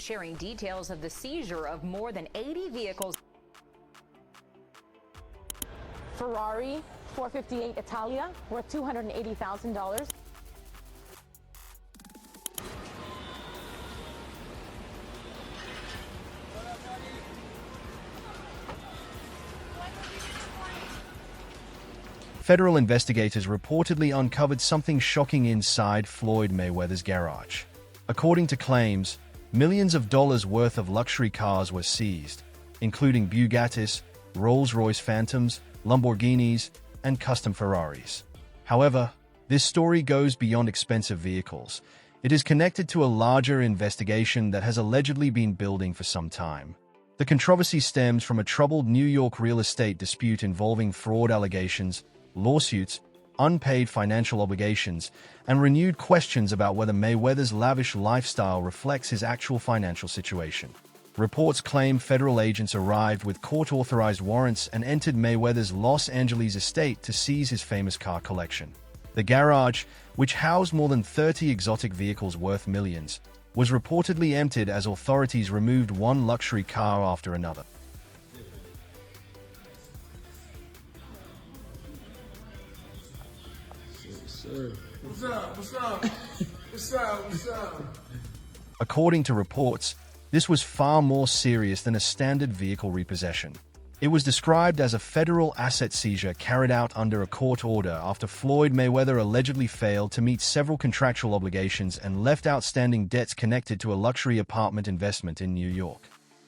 sharing details of the seizure of more than 80 vehicles. Ferrari 458 Italia worth $280,000. Federal investigators reportedly uncovered something shocking inside Floyd Mayweather's garage. According to claims, millions of dollars worth of luxury cars were seized, including Bugattis, Rolls-Royce Phantoms, Lamborghinis, and custom Ferraris. However, this story goes beyond expensive vehicles. It is connected to a larger investigation that has allegedly been building for some time. The controversy stems from a troubled New York real estate dispute involving fraud allegations, lawsuits, unpaid financial obligations, and renewed questions about whether Mayweather's lavish lifestyle reflects his actual financial situation. Reports claim federal agents arrived with court-authorized warrants and entered Mayweather's Los Angeles estate to seize his famous car collection. The garage, which housed more than 30 exotic vehicles worth millions, was reportedly emptied as authorities removed one luxury car after another. What's up? What's up? What's up? What's up? According to reports, this was far more serious than a standard vehicle repossession. It was described as a federal asset seizure carried out under a court order after Floyd Mayweather allegedly failed to meet several contractual obligations and left outstanding debts connected to a luxury apartment investment in New York.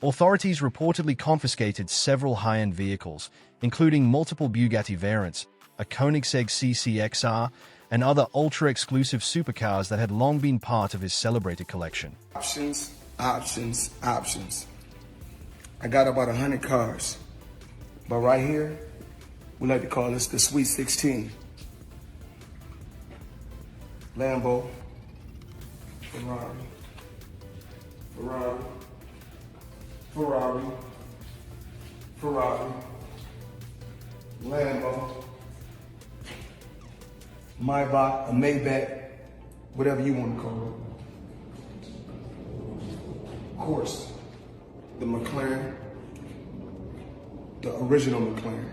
Authorities reportedly confiscated several high-end vehicles, including multiple Bugatti variants, a Koenigsegg CCXR, and other ultra-exclusive supercars that had long been part of his celebrated collection. Options, options, options. I got about 100 cars. But right here, we like to call this the Sweet 16. Lambo, Ferrari, Ferrari, Ferrari, Ferrari, Lambo, Maybach, a Maybach, whatever you want to call it. Of course, the McLaren, the original McLaren.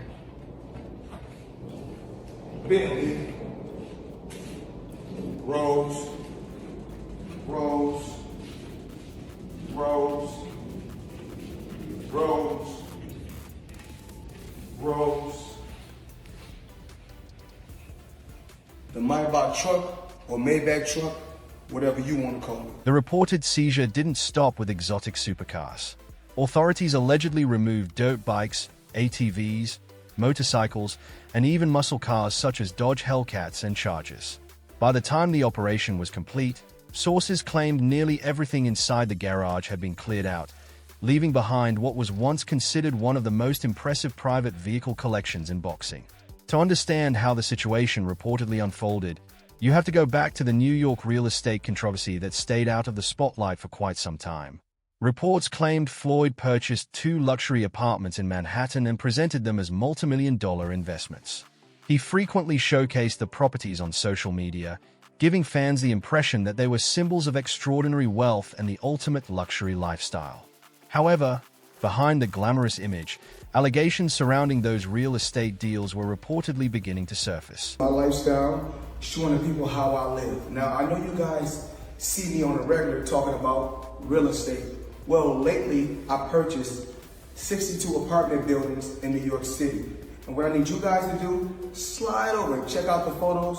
Bentley, Rolls, Rolls, Rolls, Rolls, Rolls. The Maybach truck or Maybach truck, whatever you want to call it. The reported seizure didn't stop with exotic supercars. Authorities allegedly removed dirt bikes, ATVs, motorcycles, and even muscle cars such as Dodge Hellcats and Chargers. By the time the operation was complete, sources claimed nearly everything inside the garage had been cleared out, leaving behind what was once considered one of the most impressive private vehicle collections in boxing. To understand how the situation reportedly unfolded, you have to go back to the New York real estate controversy that stayed out of the spotlight for quite some time. Reports claimed Floyd purchased 2 luxury apartments in Manhattan and presented them as multi-million-dollar investments. He frequently showcased the properties on social media, giving fans the impression that they were symbols of extraordinary wealth and the ultimate luxury lifestyle. However, behind the glamorous image, allegations surrounding those real estate deals were reportedly beginning to surface. My lifestyle, showing the people how I live. Now, I know you guys see me on a regular talking about real estate. Well, lately, I purchased 62 apartment buildings in New York City. And what I need you guys to do, slide over and check out the photos.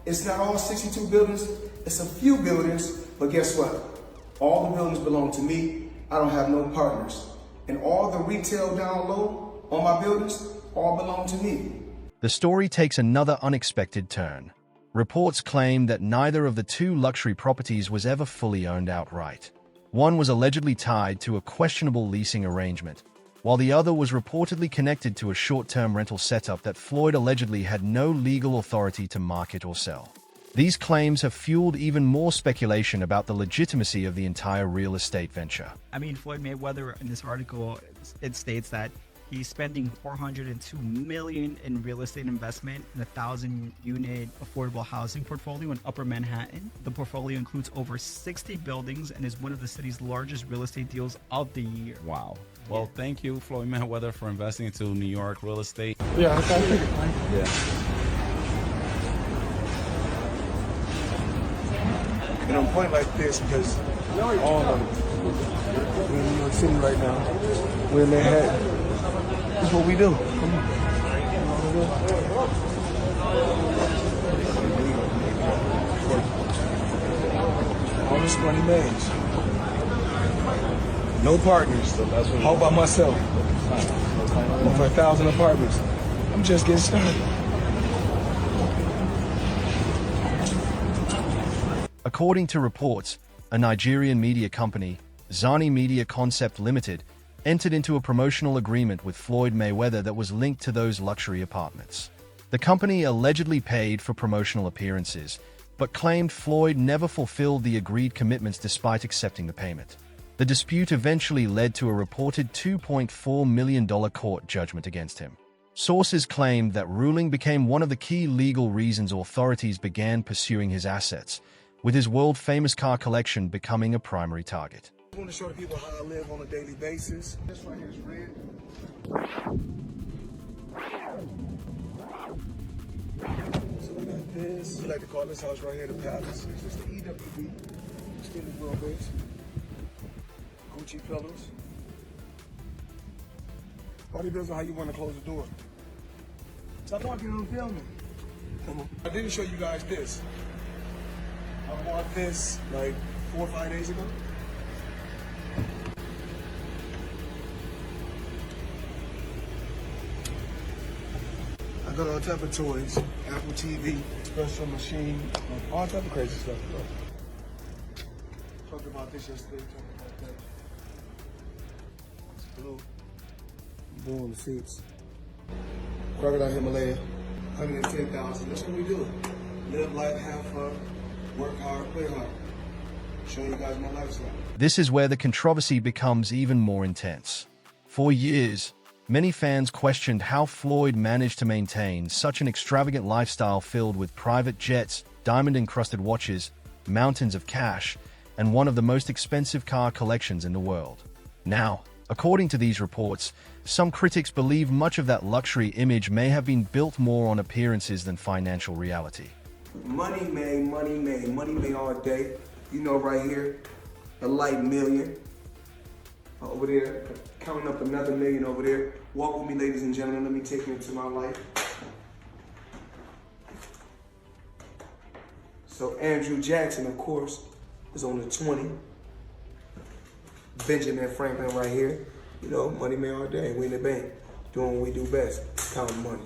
It's not all 62 buildings, it's a few buildings, but guess what? All the buildings belong to me. I don't have no partners. And all the retail down low on my buildings all belong to me. The story takes another unexpected turn. Reports claim that neither of the 2 luxury properties was ever fully owned outright. One was allegedly tied to a questionable leasing arrangement, while the other was reportedly connected to a short-term rental setup that Floyd allegedly had no legal authority to market or sell. These claims have fueled even more speculation about the legitimacy of the entire real estate venture. I mean, Floyd Mayweather, in this article, it states that He's spending $402 million in real estate investment in a 1,000-unit affordable housing portfolio in Upper Manhattan. The portfolio includes over 60 buildings and is one of the city's largest real estate deals of the year. Wow. Well, thank you, Floyd Mayweather, for investing into New York real estate. Yeah, okay. Yeah. And I'm pointing like this because all of them, we're in New York City right now. We're in Manhattan. That's what we do. Come on. All this money made. No partners. All by myself. Over 1,000 apartments. I'm just getting started. According to reports, a Nigerian media company, Zani Media Concept Limited, entered into a promotional agreement with Floyd Mayweather that was linked to those luxury apartments. The company allegedly paid for promotional appearances, but claimed Floyd never fulfilled the agreed commitments despite accepting the payment. The dispute eventually led to a reported $2.4 million court judgment against him. Sources claimed that ruling became one of the key legal reasons authorities began pursuing his assets, with his world-famous car collection becoming a primary target. I want to show the people how I live on a daily basis. This right here is red. So we got this. We like to call this house right here the Palace. It's just the EWB, extended wheelbase, Gucci pillows. All depends on how you want to close the door. Stop talking and filming. Come on. I didn't show you guys this. I bought this like 4 or 5 days ago. I got all type of toys, Apple TV, special machine, all type of crazy stuff. Talked about this yesterday, talked about that. It's blue. Blue on the seats. Crocodile Himalaya, 110,000. That's what we do. Live life, have fun, work hard, play hard. Showing you guys my lifestyle. This is where the controversy becomes even more intense. For years, many fans questioned how Floyd managed to maintain such an extravagant lifestyle filled with private jets, diamond-encrusted watches, mountains of cash, and one of the most expensive car collections in the world. Now, according to these reports, some critics believe much of that luxury image may have been built more on appearances than financial reality. Money made, money made, money made all day. You know, right here, a light million. Over there, counting up another million over there. Walk with me, ladies and gentlemen. Let me take you into my life. So Andrew Jackson, of course, is on the 20. Benjamin Franklin right here. You know, money made all day. We in the bank, doing what we do best, counting money.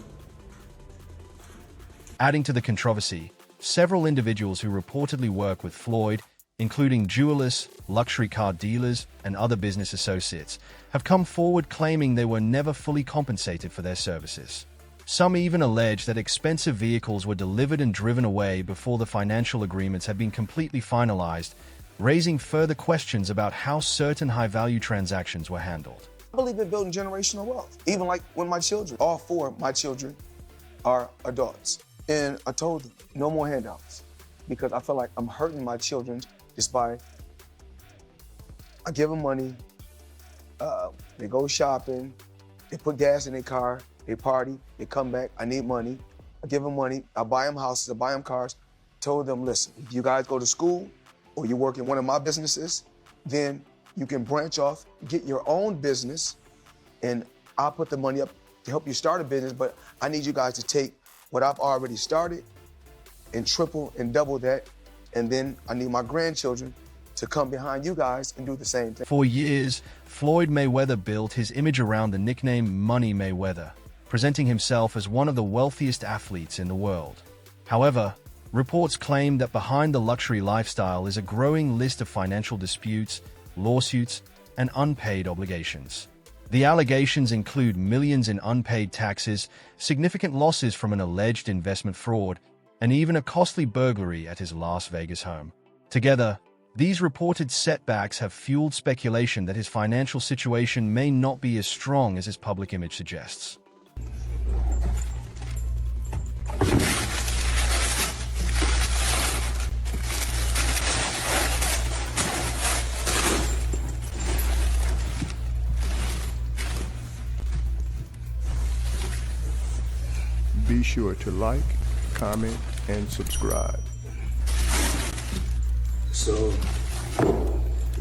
Adding to the controversy, several individuals who reportedly work with Floyd, including jewelers, luxury car dealers, and other business associates, have come forward claiming they were never fully compensated for their services. Some even allege that expensive vehicles were delivered and driven away before the financial agreements had been completely finalized, raising further questions about how certain high-value transactions were handled. I believe in building generational wealth. Even like when my children, all 4 of my children are adults. And I told them, no more handouts. Because I feel like I'm hurting my children just by, I give them money, they go shopping, they put gas in their car, they party, they come back, I need money. I give them money, I buy them houses, I buy them cars. Told them, listen, if you guys go to school or you work in one of my businesses, then you can branch off, get your own business, and I'll put the money up to help you start a business, but I need you guys to take what I've already started and triple and double that, and then I need my grandchildren to come behind you guys and do the same thing. For years, Floyd Mayweather built his image around the nickname Money Mayweather, presenting himself as one of the wealthiest athletes in the world. However, reports claim that behind the luxury lifestyle is a growing list of financial disputes, lawsuits, and unpaid obligations. The allegations include millions in unpaid taxes, significant losses from an alleged investment fraud, and even a costly burglary at his Las Vegas home. Together, These reported setbacks have fueled speculation that his financial situation may not be as strong as his public image suggests. Be sure to like, comment, and subscribe. So,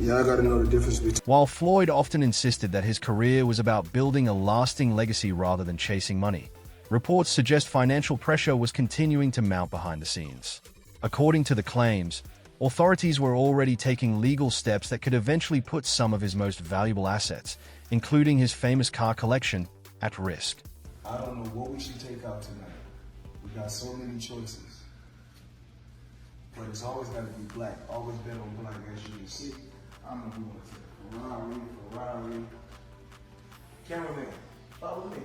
y'all gotta know the difference between. While Floyd often insisted that his career was about building a lasting legacy rather than chasing money, reports suggest financial pressure was continuing to mount behind the scenes. According to the claims, authorities were already taking legal steps that could eventually put some of his most valuable assets, including his famous car collection, at risk. I don't know what we should take out tonight. We got so many choices. But it's always got to be black. Always bet on black, as you can see. I don't know if we want to take Ferrari. Cameraman, follow me.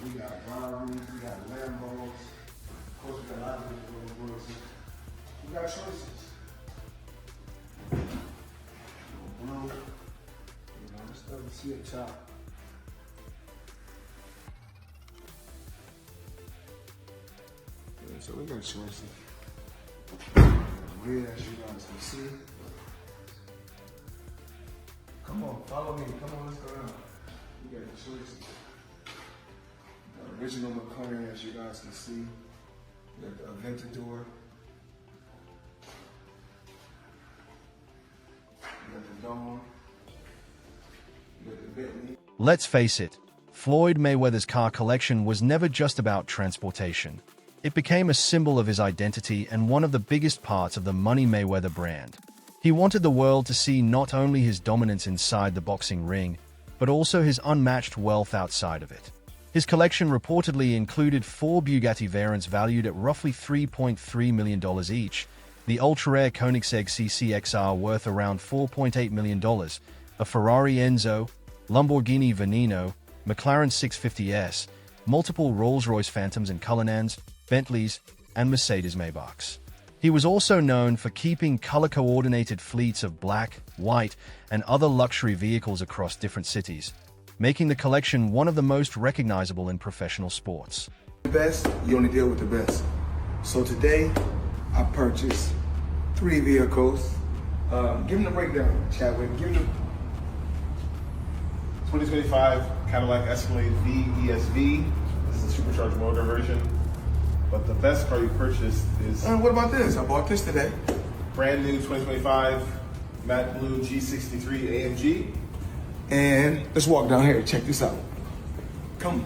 We got Ferraris, we got Lambos. Of course, we got a lot of different Rolls Royces. We got choices. Blue. This stuff you see at top. So we got choices. Red, as you guys can see. Come on, follow me. Come on, let's go down. We got the choices. The original McLaren, as you guys can see. We got the Aventador. We got the Dawn. We got the Bentley. Let's face it, Floyd Mayweather's car collection was never just about transportation. It became a symbol of his identity and one of the biggest parts of the Money Mayweather brand. He wanted the world to see not only his dominance inside the boxing ring, but also his unmatched wealth outside of it. His collection reportedly included 4 Bugatti Veyrons valued at roughly $3.3 million each, the ultra-rare Koenigsegg CCXR worth around $4.8 million, a Ferrari Enzo, Lamborghini Veneno, McLaren 650S, multiple Rolls-Royce Phantoms and Cullinans, Bentleys, and Mercedes Maybachs. He was also known for keeping color-coordinated fleets of black, white, and other luxury vehicles across different cities, making the collection one of the most recognizable in professional sports. The best, you only deal with the best. So today, I purchased 3 vehicles. Give them the breakdown, Chadwick. Give them 2025 Cadillac Escalade V ESV. This is a supercharged motor version. But the best car you purchased is... what about this? I bought this today. Brand new 2025 matte blue G63 AMG. And let's walk down here. Check this out. Come.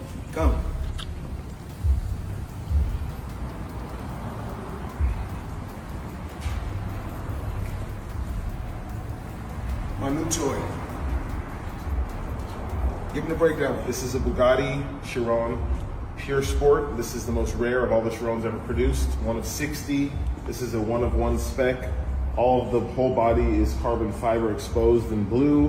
My new toy. Give me the breakdown. This is a Bugatti Chiron Pure Sport. This is the most rare of all the Chirons ever produced. 1 of 60. This is a 1 of 1 spec. All of the whole body is carbon fiber exposed in blue.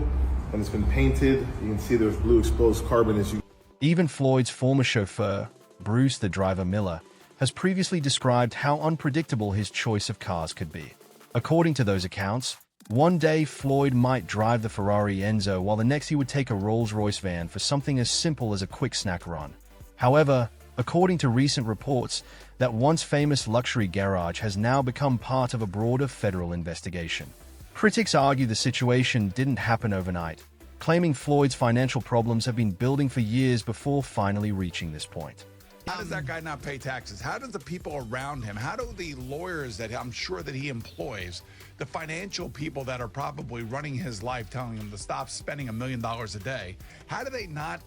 When it's been painted, you can see there's blue exposed carbon as you... Even Floyd's former chauffeur, Bruce the Driver Miller, has previously described how unpredictable his choice of cars could be. According to those accounts, one day Floyd might drive the Ferrari Enzo while the next he would take a Rolls-Royce van for something as simple as a quick snack run. However, according to recent reports, that once famous luxury garage has now become part of a broader federal investigation. Critics argue the situation didn't happen overnight, claiming Floyd's financial problems have been building for years before finally reaching this point. How does that guy not pay taxes? How do the people around him, how do the lawyers that I'm sure that he employs, the financial people that are probably running his life telling him to stop spending $1 million a day, how do they not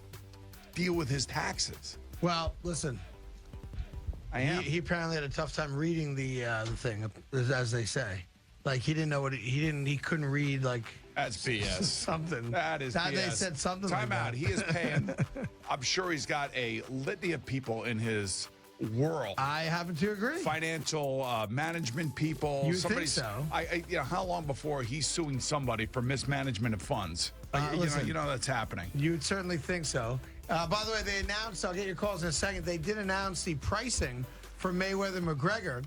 deal with his taxes? Well, listen, he apparently had a tough time reading the thing, as they say. Like he didn't know what he couldn't read like that's BS. Something. That is BS. They said something. Time like out. That. He is paying. I'm sure he's got a litany of people in his world. I happen to agree. Financial management people. You think so? How long before he's suing somebody for mismanagement of funds? Listen, you know that's happening. You'd certainly think so. By the way, they announced. I'll get your calls in a second. They did announce the pricing for Mayweather McGregor.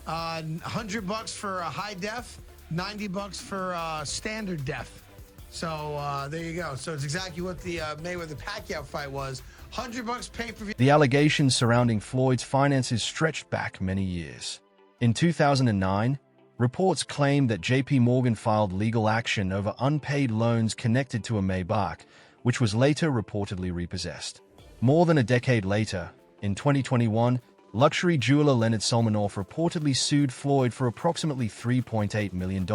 $100 for high def, $90 for standard def. So there you go. So it's exactly what the Mayweather-Pacquiao fight was. $100 pay-per-view. The allegations surrounding Floyd's finances stretched back many years. In 2009, reports claimed that JP Morgan filed legal action over unpaid loans connected to a Maybach, which was later reportedly repossessed. More than a decade later, in 2021, luxury jeweler Leonard Solmanoff reportedly sued Floyd for approximately $3.8 million,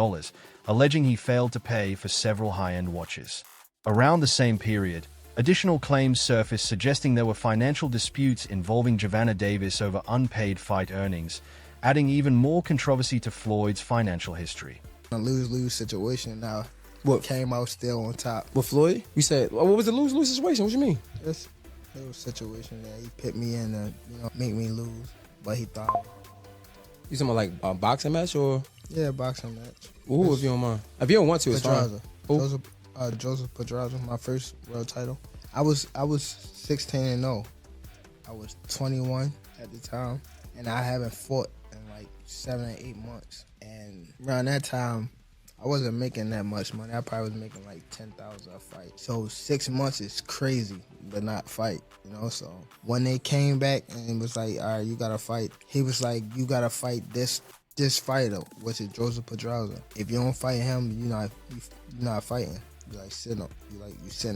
alleging he failed to pay for several high-end watches. Around the same period, additional claims surfaced suggesting there were financial disputes involving Giovanna Davis over unpaid fight earnings, adding even more controversy to Floyd's financial history. A lose-lose situation now. What came out still on top? With Floyd? You said, what was the lose-lose situation? What you mean? Just a little situation that he put me in to, make me lose, but he thought. You talking about like a boxing match or? Yeah, boxing match. Ooh, if you don't mind. If you don't want to, it's fine. Joseph Pedraza, my first world title. I was 16-0. I was 21 at the time, and I haven't fought in like 7 or 8 months. And around that time, I wasn't making that much money. I probably was making like $10,000 a fight. So 6 months is crazy, but not fight, So when they came back and it was like, all right, you gotta fight. He was like, you gotta fight this fighter, which is Joseph Pedraza. If you don't fight him, you're not fighting. You sitting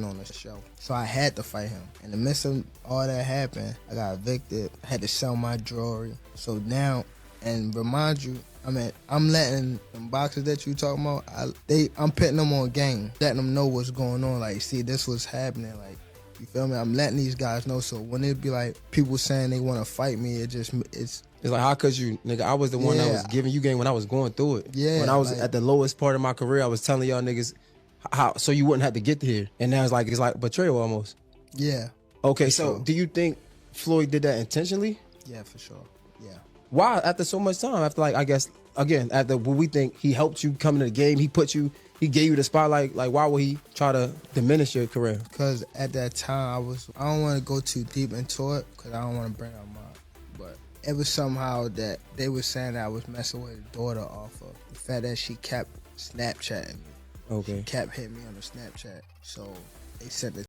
on the shelf. So I had to fight him. In the midst of all that happened, I got evicted. I had to sell my jewelry. So now, and remind you, I'm letting them boxers that you talking about, I'm putting them on game, letting them know what's going on. Like, see, this was happening. Like, you feel me? I'm letting these guys know. So when it be like people saying they want to fight me, it's like, how could you, nigga? I was the one that was giving you game when I was going through it. Yeah. When I was at the lowest part of my career, I was telling y'all niggas how so you wouldn't have to get here. And now it's like betrayal almost. Yeah. Okay, so do you think Floyd did that intentionally? Yeah, for sure. Yeah. Why? After so much time, after I guess, again, after what we think he helped you come into the game, he gave you the spotlight, like why would he try to diminish your career? Because at that time, I don't want to go too deep into it because I don't want to bring up but it was somehow that they were saying that I was messing with his daughter off of the fact that she kept Snapchatting me. Okay. She kept hitting me on the Snapchat. So they sent the